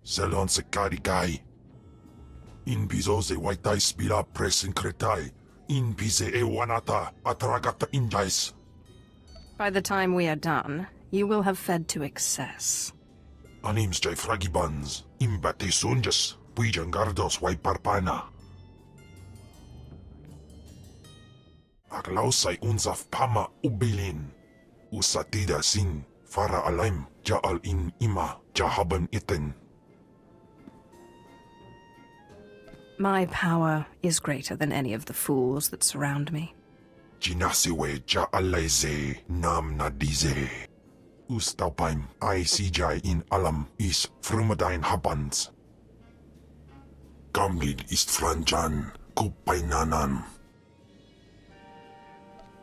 Selon se karikai. In piso se waitai spila presinkretai. In pise e wanata atragata injais. By the time we are done, you will have fed to excess. Anims jai fragibans. Imbate sunjas. Puijangardos waiparpana. Aklausai unsaf pama ubilin. Usatida sin. Fara alaim. Jaal in ima. Jahaban iten. My power is greater than any of the fools that surround me. Jinasiwe jaalaize nam nadize. Ustaupaim I sijai in alam is frumadain habans. Gamlid ist franjan kupainanan.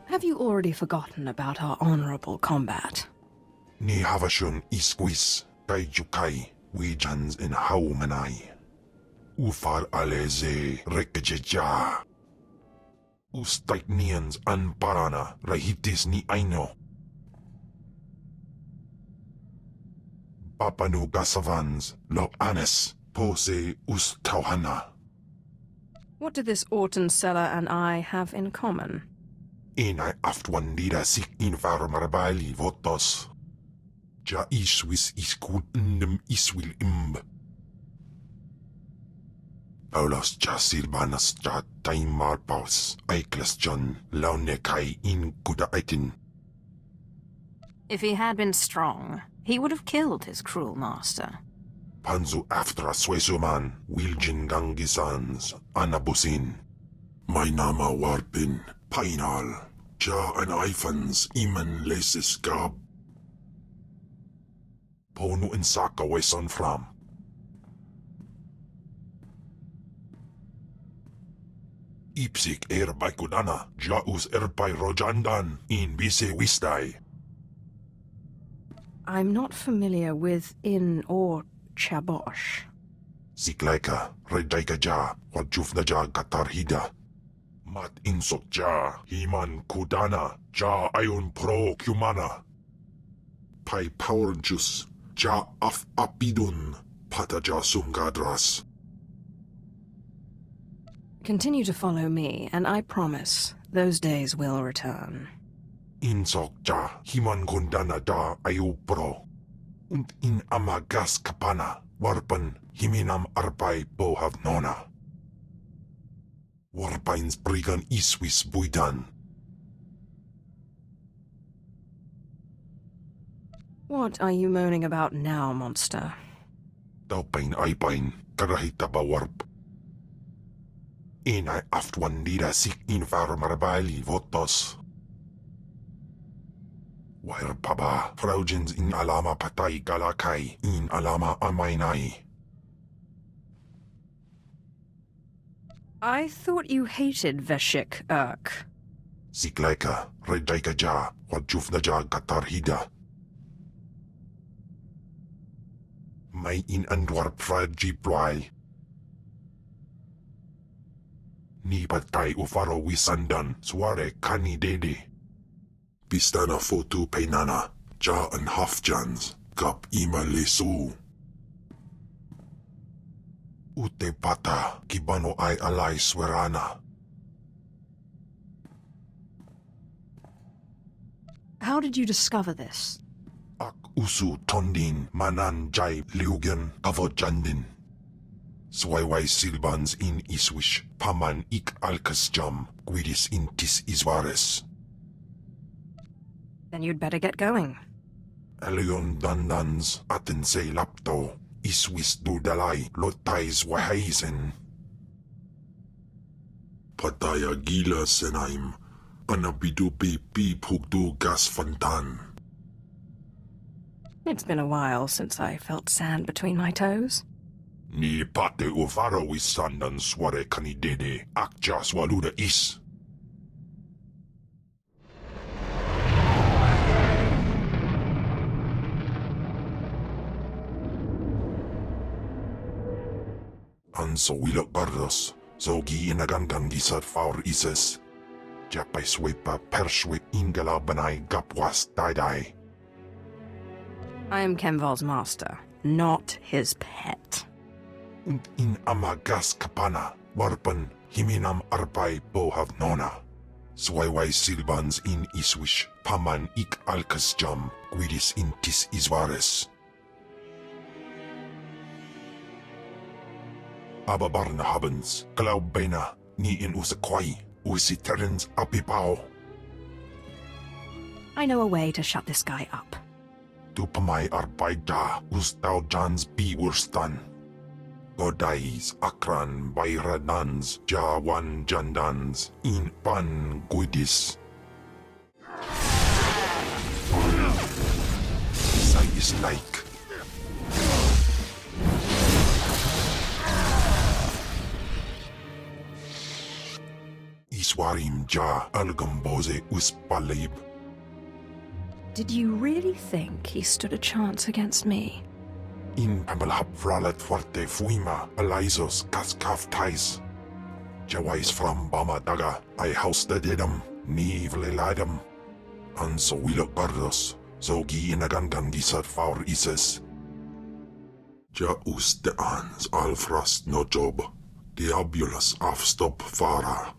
Have you already forgotten about our honorable combat? Ni havashun isquis kaijukai wijans in haumanai. Ufar aleze rekejeja. Ustaiknians anparana rahitis ni aino. Papanu gasavans lo anes pose ustauhana. What do this Orton seller and I have in common? Inai aftwandida sik invar marbali votos. Ja iswis iskut ndem iswil imb. Paulos ja silbanas ja taimar paus aikles John launekai in kuda aitin. If he had been strong, he would have killed his cruel master. Panzu aftra swesuman wiljin gangisans anabusin. My nama warpin painal ja an ifans iman lesis gab. Ponu in saka weson fram. Ipsik by kudana jaus by rojandan in bise wistai. I'm not familiar with in or chabosh. Siklaika redaika ja wajufna ja katarhida. Mat insok ja himan kudana ja ayun pro kumana. Pai power juice ja af apidun pata ja sungadras. Continue to follow me, and I promise those days will return. Insok ja himan kundana ja ayu pro. Und in amagas kapana warpan himinam arpai bohav nona. Warpains brigan iswis buidan. What are you moaning about now, monster? Daupain aipain karahita ba warp. Inai aftwandida sik invar marbali votos. Wair paba fraujins in alama patay galakai in alama amainai. I thought you hated Veshik Urk. Siklaika redaika ja wajufna ja katarhida. May in andwar fraji ploy. Ni patay ufaro wisandan suare kani dede. Pistana fotu peinana ja an hafjans kap ima lesu. Ute pata kibano ay alay swerana. How did you discover this? Ak usu tondin manan jay liugan avojandin. Swayway silbans in iswish paman ik alkas jam guidis intis iswares. Then you'd better get going. Elion dandans aten se lapto iswis dudalay lotais wahaisen. Pataya gila senaim anabidu pi pugdu gas fantan. It's been a while since I felt sand between my toes. Ni pate ufaro wisandan sware kanidede akja swaluda is. Anso wilok bardos, zogi inaganggang gisat faur ises. Japay swepa perswip ingala banay gapwas daidai. I am Khem Val's master. not his pet. Und in amagas kapana, warpen himinam arbay bohav nona. Swayway silbans in iswish, paman ik alkas jam, guidis intis isvares. Ababarna habens, glaubena, ni in usakwai, usiterens apipao. I know a way to shut this guy up. Tu pamay arbay da, ustaw jans biwurstan. Godais akran bayradans, jawan jandans, in pan guidis. Say is like. Iswarim ja algamboze uspalib. Did you really think he stood a chance against me? In pamalhap fralet forte fuima alizos kaskaf tais. Jawais from Bama Daga, I house the dedam, ni vleladam. And so we look gardos, so gi inagangan gisat faur ises. Ja us de ans alfrast no job, diabulus afstop fara.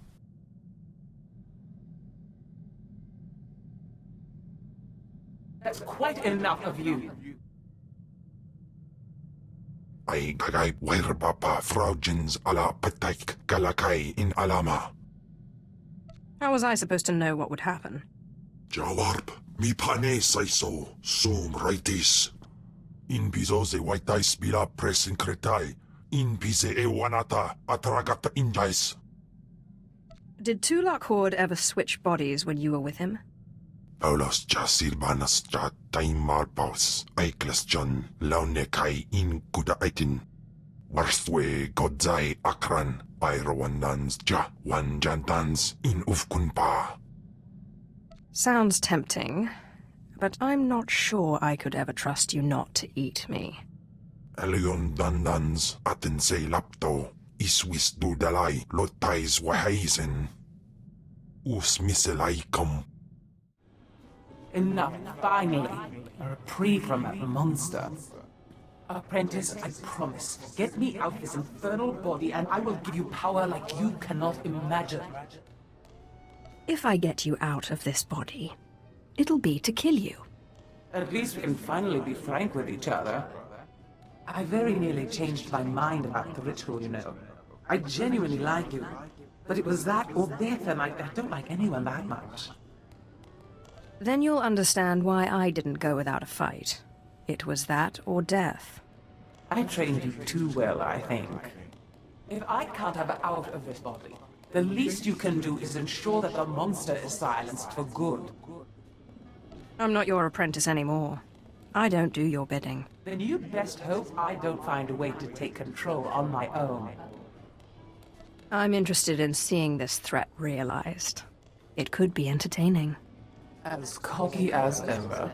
That's quite enough of you. Ay gagay werbapa fraujins ala pataik galakay in alama. How was I supposed to know what would happen? Jawarp, mi pane say so, sum rightis. In piso se whitais bila presin kretai, in pise e wanata atragata injais. Did Tulak Hord ever switch bodies when you were with him? Paulos ja silbanas ja taimar paus, aiklas jan launekai in kuda aitin. Warstwe godzai akran, pyrawandans ja wanjantans in ufkunpa. Sounds tempting, but I'm not sure I could ever trust you not to eat me. Elion dandans atin se lapto, iswis dudalai lotais wahaisen. Us miselai kom. Enough, finally. A reprieve from that monster. Apprentice, I promise. Get me out this infernal body and I will give you power like you cannot imagine. If I get you out of this body, it'll be to kill you. At least we can finally be frank with each other. I very nearly changed my mind about the ritual, you know. I genuinely like you. But it was that or death, and I don't like anyone that much. Then you'll understand why I didn't go without a fight. It was that or death. I trained you too well, I think. If I can't have her out of this body, the least you can do is ensure that the monster is silenced for good. I'm not your apprentice anymore. I don't do your bidding. Then you'd best hope I don't find a way to take control on my own. I'm interested in seeing this threat realized. It could be entertaining. As cocky as ever.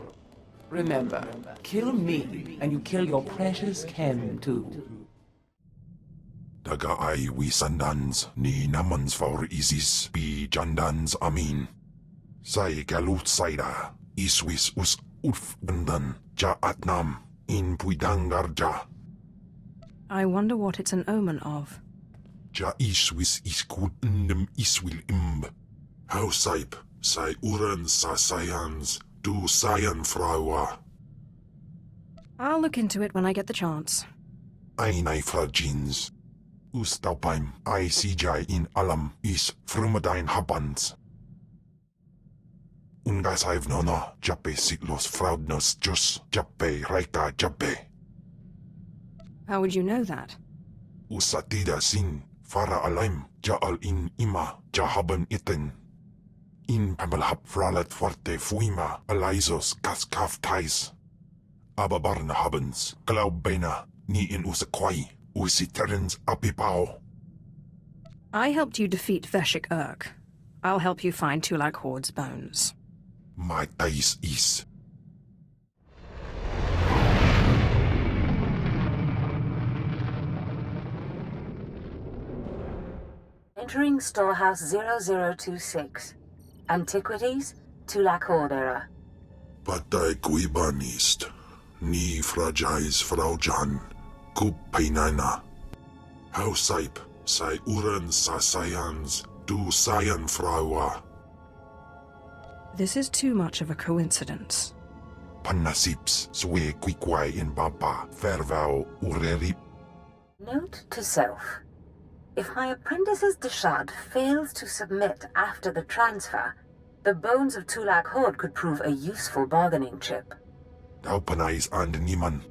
Remember, kill me, and you kill your precious Khem, too. Daga ay wisandans ni namans for isis bi jandans amin. Say galut saida, iswis us ufbandan ja atnam in puidangarja. I wonder what it's an omen of. Ja iswis iskut ndem iswil imb. How saip, say uren sa sayans, du sayan fraua. I'll look into it when I get the chance. Einai fragins. Ustaupaim, I CJ in alam is frumadine habans. Ungas I've nono, jape siglos fraudnos jus, jape reika jape. How would you know that? Usatida sin, fara alaim, jaal in ima, jahaban iten. In pamalhap fralet forte fuima, alizos kaskaf tais. Ababarna habens, glaubena, ni in usakwai. Usiterens apipao. I helped you defeat Veshik Urk. I'll help you find Tulak Hord's bones. My tais is. Entering Storehouse 0026. Antiquities, Tulak Hord era. Patay kuibanist. Ni fragile fraujan, kup painana. Hausaip, sai uren sa sayans, du sayan fraua. This is too much of a coincidence. Panasips, swe quiquai in baba, fervao urerip. Note to self. If my apprentice's Dashade fails to submit after the transfer, the bones of Tulak Hord could prove a useful bargaining chip. Daupanais and Niman.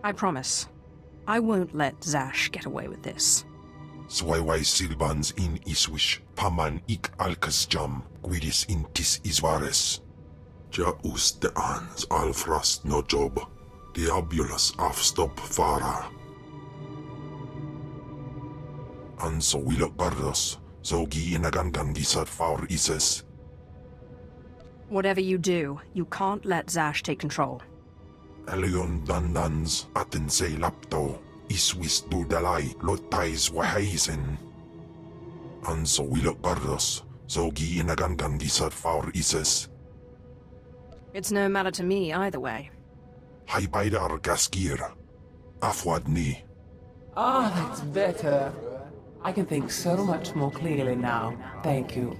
I promise. I won't let Zash get away with this. Swaiwai silbans in iswish, paman ik alkasjam, guidis intis isvares. Ja us de ans alfrast no job, diabulus afstop fara. Anso wilok bardos, zogi inagangan gisat faur ises. Whatever you do, you can't let Zash take control. Elion dandans atense lapto, iswis dudalai lotais wahaisen. Anso wilok bardos, zogi inagangan gisat faur ises. It's no matter to me either way. Hai baidar gaskir. Afwad ni. Ah, that's better. I can think so much more clearly now. Thank you.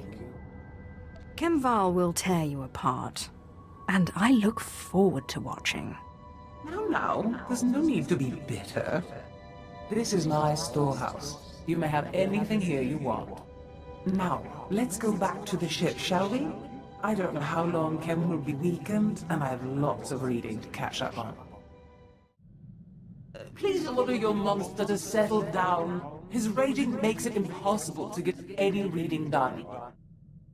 Khem Val will tear you apart, and I look forward to watching. Now, there's no need to be bitter. This is my storehouse. You may have anything here you want. Now, let's go back to the ship, shall we? I don't know how long Khem will be weakened, and I have lots of reading to catch up on. Please order your monster to settle down. His raging makes it impossible to get any reading done.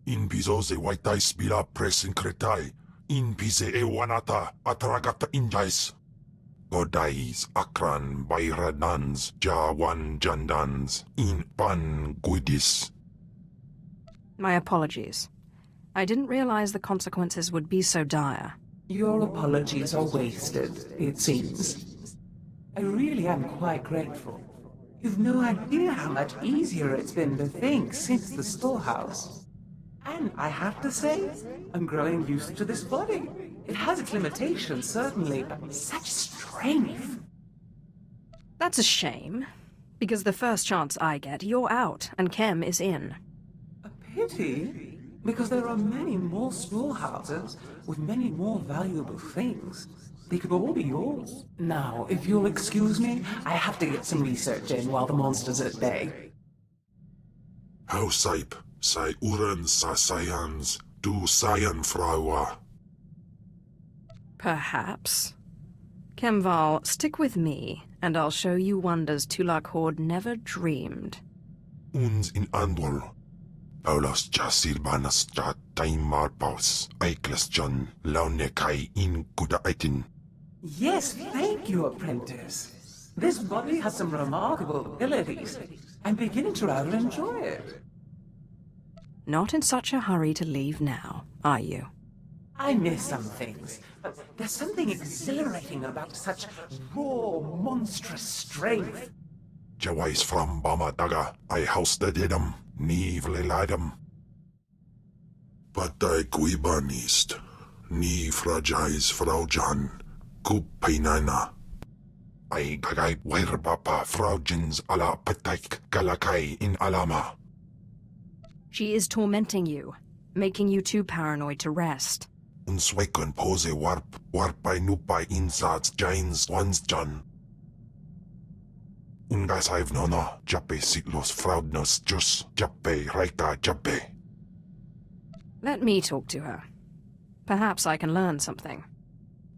In piso se waitai spila presin kretai. In pise e wanata atragata injais. Godais akran bayradans jawan jandans in pan guidis. My apologies. I didn't realize the consequences would be so dire. Your apologies are wasted, it seems. I really am quite grateful. You've no idea how much easier it's been to think since the storehouse. And I have to say, I'm growing used to this body. It has its limitations, certainly, but such strength. That's a shame, because the first chance I get, you're out, and Khem is in. A pity? Because there are many more storehouses with many more valuable things. They could all be yours. Now, if you'll excuse me, I have to get some research in while the monster's at bay. Hausaip, sai uren sa sayans, du sayan fraua. Perhaps. Khem Val, stick with me, and I'll show you wonders Tulak Hord never dreamed. Uns in andwol. Paulas ja silbanas ja taimar paus, aiklas jan, laune kai in kuda aitin. Yes, thank you, apprentice. This body has some remarkable abilities. I'm beginning to rather enjoy it. Not in such a hurry to leave now, are you? I miss some things, but there's something exhilarating about such raw, monstrous strength. Jawais from Bamadaga, I housted idem, ni vleladem. Patai kuibanist, ni fragais fraujan, kup painana. I gagay werbapa fraujins ala pataik galakai in alama. She is tormenting you, making you too paranoid to rest. Unswekon pose warpai nupai insats jains ones jan. Ungas I've nono, jape sitlos fraudnos jus, jape raika jape. Let me talk to her. Perhaps I can learn something.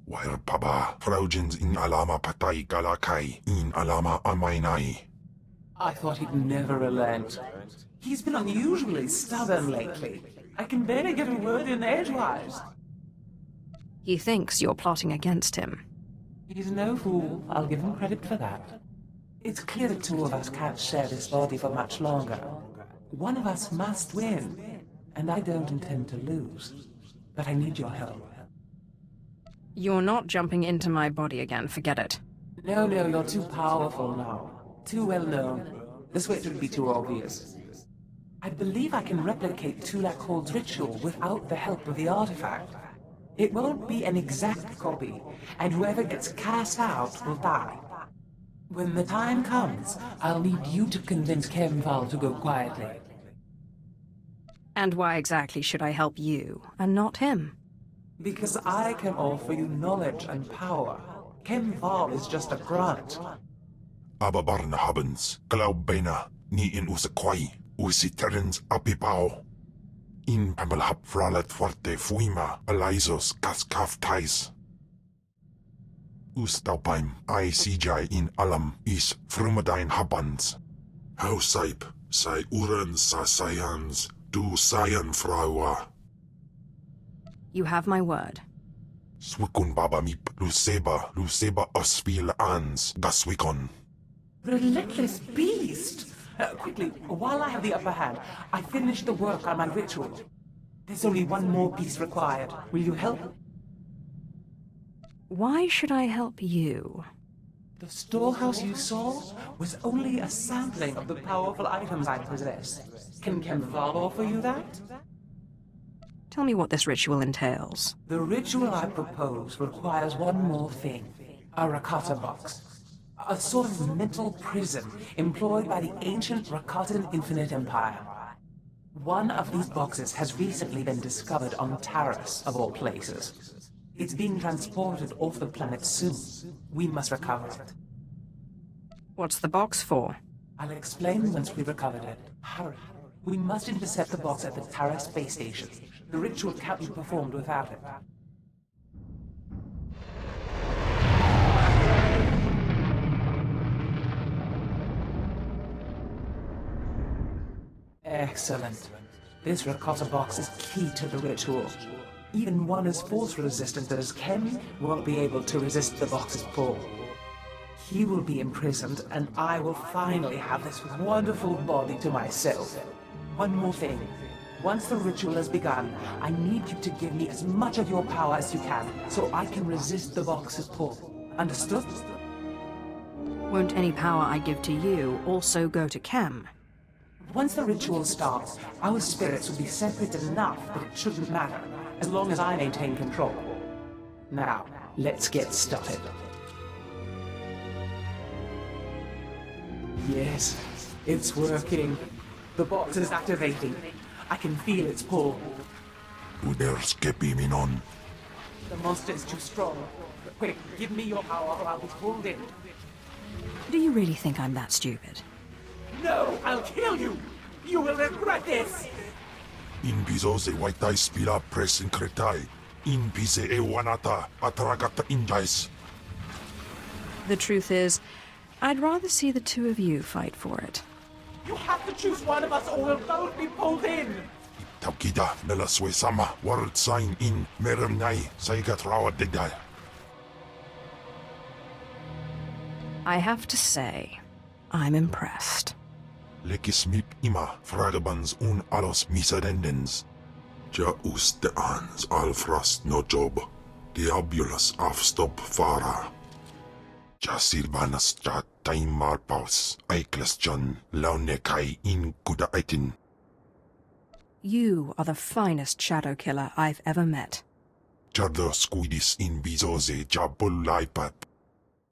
Wire paba, fraujins in alama patai galakai, in alama amainai. I thought he'd never relent. He's been unusually stubborn lately. I can barely get a word in edgewise. He thinks you're plotting against him. He's no fool. I'll give him credit for that. It's clear the two of us can't share this body for much longer. One of us must win, and I don't intend to lose. But I need your help. You're not jumping into my body again, forget it. No, you're too powerful now. Too well known. The switch would be too obvious. I believe I can replicate Tulak Hord's ritual without the help of the artifact. It won't be an exact copy, and whoever gets cast out will die. When the time comes, I'll need you to convince Khem Val to go quietly. And why exactly should I help you, and not him? Because I can offer you knowledge and power. Khem Val is just a grunt. Ababarna habens, glaub bijna, niet in onze kwai, onze terrens apipao. In pamalhap fralet forte fuima, alizos kaskaf tais. Ustaupaim, I CJ in alam is frumadine habans. How saip, sai uren sa sayans, du sayan frawa. You have my word. Swikun baba mip, luceba ospil ans, gaswikon. Relentless beast! Quickly, while I have the upper hand, I finished the work on my ritual. There's only one more piece required. Will you help? Why should I help you? The storehouse you saw was only a sampling of the powerful items I possess. Can Khem Val offer you that? Tell me what this ritual entails. The ritual I propose requires one more thing. A Rakata box. A sort of mental prison employed by the ancient Rakatan Infinite Empire. One of these boxes has recently been discovered on Taris, of all places. It's being transported off the planet soon. We must recover it. What's the box for? I'll explain once we've recovered it. Hurry. We must intercept the box at the Taris space station. The ritual can't be performed without it. Excellent. This Rakata box is key to the ritual. Even one as force-resistant as Khem won't be able to resist the box's pull. He will be imprisoned, and I will finally have this wonderful body to myself. One more thing. Once the ritual has begun, I need you to give me as much of your power as you can, so I can resist the box's pull. Understood? Won't any power I give to you also go to Khem? Once the ritual starts, our spirits will be separate enough that it shouldn't matter, as long as I maintain control. Now, let's get started. Yes, it's working. The box is activating. I can feel its pull. Uders kepiminon. The monster is too strong. Quick, give me your power or I'll be pulled in. Do you really think I'm that stupid? No, I'll kill you! You will regret this! In piso se waitai spila presin kretai. In pise e wanata atragata injais. The truth is, I'd rather see the two of you fight for it. You have to choose one of us or we'll both be pulled in! Taukida nela swe sama word sign in merem nai saigatrawa dedai. I have to say, I'm impressed. Lekis mip ima fragabans un alos misadendens. Ja uste ans alfrast no job. Diabolus afstop fara. Ja silvanas ja taimar paus. Aiklas jan laune kai in kuda aitin. You are the finest shadow killer I've ever met. Jardo squidis in bizoze ja bullaipat.